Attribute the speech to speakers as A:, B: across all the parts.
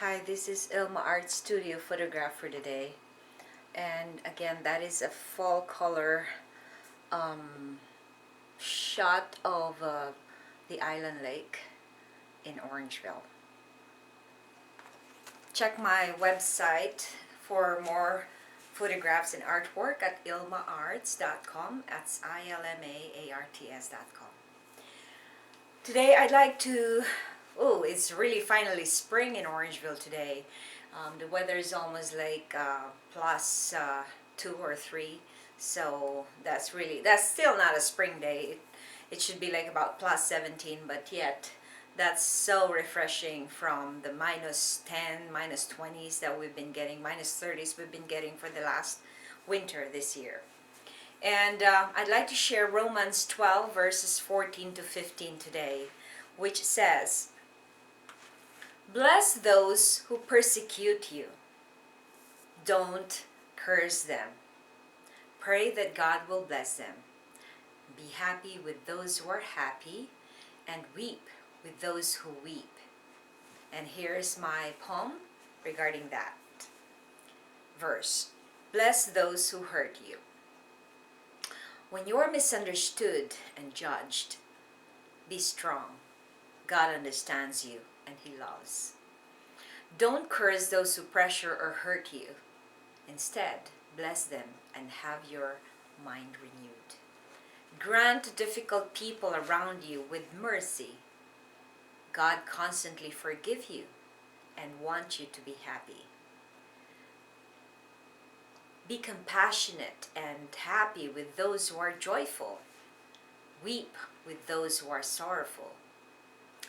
A: Hi, this is Ilma Art Studio photograph for today. And again, that is a fall color um, shot of the island lake in Orangeville. Check my website for more photographs and artwork at ilmaarts.com. That's ILMAARTS.com. Today I'd like to, it's really finally spring in Orangeville today. The weather is almost like plus 2 or 3, so that's still not a spring day. It should be like about plus 17, but yet that's so refreshing from the minus 10, minus 20s that we've been getting, minus 30s we've been getting for the last winter this year. And I'd like to share Romans 12 verses 14 to 15 today, which says, "Bless those who persecute you. Don't curse them. Pray that God will bless them. Be happy with those who are happy, and weep with those who weep." And here's my poem regarding that verse. Bless those who hurt you. When you are misunderstood and judged, be strong. God understands you and He loves. Don't curse those who pressure or hurt you. Instead, bless them and have your mind renewed. Grant difficult people around you with mercy. God constantly forgives you and wants you to be happy. Be compassionate and happy with those who are joyful. Weep with those who are sorrowful.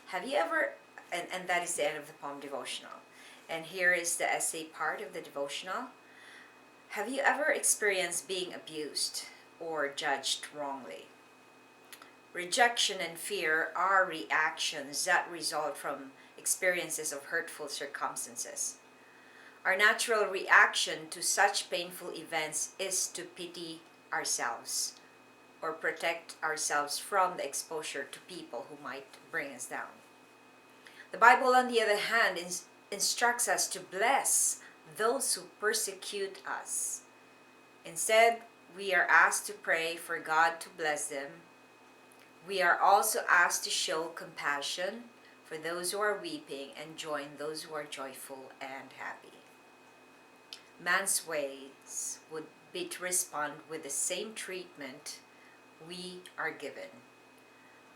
A: Have you ever, and that is the end of the poem devotional. And here is the essay part of the devotional. Have you ever experienced being abused or judged wrongly? Rejection and fear are reactions that result from experiences of hurtful circumstances. Our natural reaction to such painful events is to pity ourselves or protect ourselves from the exposure to people who might bring us down. The Bible, on the other hand, instructs us to bless those who persecute us. Instead, we are asked to pray for God to bless them. We are also asked to show compassion for those who are weeping and join those who are joyful and happy. Man's ways would be to respond with the same treatment we are given.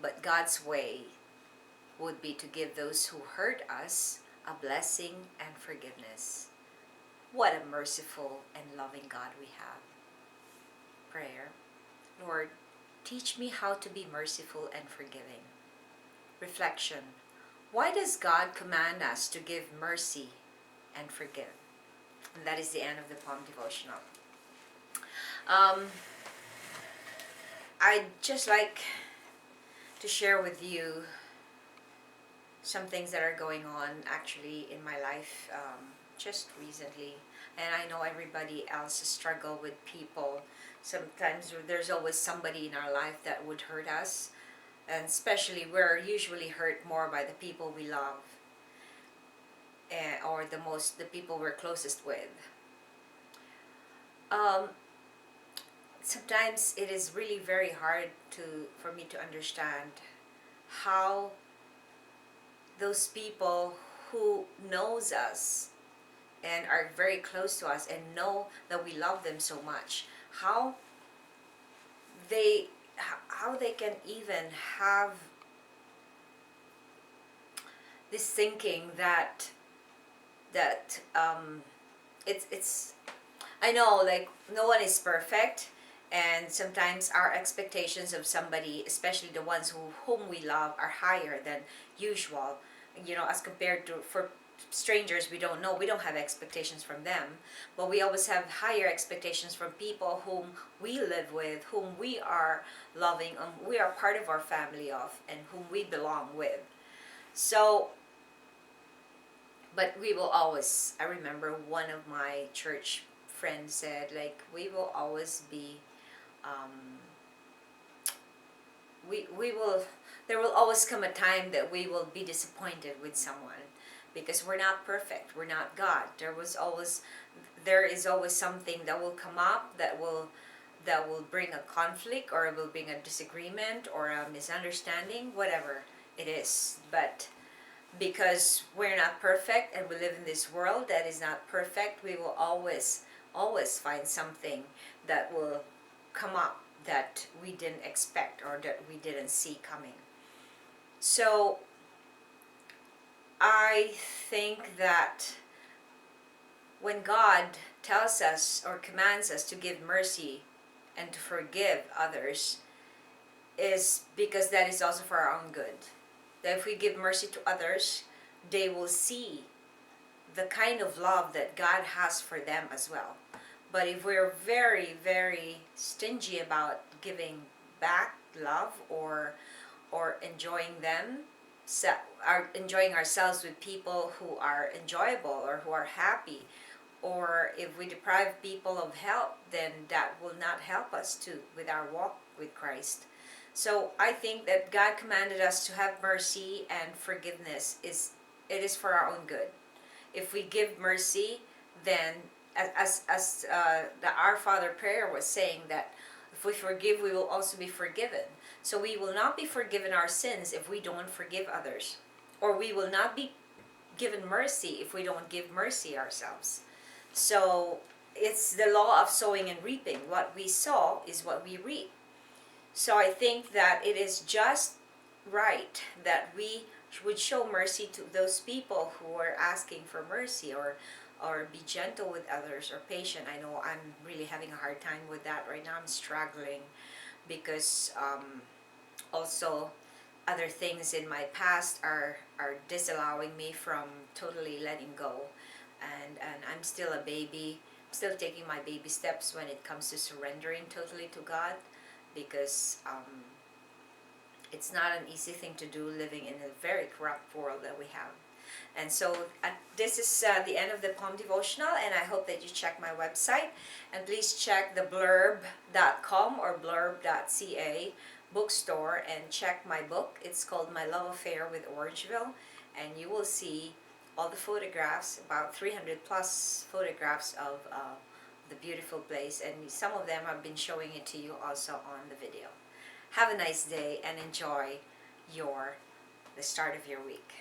A: But God's way would be to give those who hurt us a blessing and forgiveness. What a merciful and loving God we have. Prayer. Lord, teach me how to be merciful and forgiving. Reflection. Why does God command us to give mercy and forgive? And that is the end of the poem devotional. I'd just like to share with you some things that are going on actually in my life just recently. And I know everybody else struggle with people. Sometimes there's always somebody in our life that would hurt us. And especially we're usually hurt more by the people we love. Or the people we're closest with. Sometimes it is really very hard for me to understand how those people who knows us and are very close to us and know that we love them so much, how they can even have this thinking that it's I know, like, no one is perfect, and sometimes our expectations of somebody, especially the ones whom we love, are higher than usual, as compared to for strangers we don't know. We don't have expectations from them, but we always have higher expectations from people whom we live with, whom we are loving, we are part of our family of, and whom we belong with. So but we will always, I remember one of my church friends said, like, we will always be, there will always come a time that we will be disappointed with someone because we're not perfect. We're not God. There is always something that will come up that will bring a conflict, or will bring a disagreement or a misunderstanding, whatever it is. But because we're not perfect and we live in this world that is not perfect, we will always find something that will come up that we didn't expect or that we didn't see coming. So I think that when God tells us or commands us to give mercy and to forgive others, is because that is also for our own good. That if we give mercy to others, they will see the kind of love that God has for them as well. But if we're very, very stingy about giving back love, or enjoying them, enjoying ourselves with people who are enjoyable or who are happy, or if we deprive people of help, then that will not help us too with our walk with Christ. So I think that God commanded us to have mercy and forgiveness. It is for our own good. If we give mercy, then as the Our Father prayer was saying, that if we forgive, we will also be forgiven. So we will not be forgiven our sins if we don't forgive others, or we will not be given mercy if we don't give mercy ourselves. So it's the law of sowing and reaping. What we sow is what we reap. So I think that it is just right that we would show mercy to those people who are asking for mercy, or be gentle with others, or patient. I know I'm really having a hard time with that right now. I'm struggling because also other things in my past are disallowing me from totally letting go, and I'm still a baby. I'm still taking my baby steps when it comes to surrendering totally to God, because it's not an easy thing to do living in a very corrupt world that we have. And so this is the end of the Poem Devotional, and I hope that you check my website, and please check the blurb.com or blurb.ca bookstore and check my book. It's called My Love Affair with Orangeville, and you will see all the photographs, about 300 plus photographs of the beautiful place, and some of them I've been showing it to you also on the video. Have a nice day and enjoy the start of your week.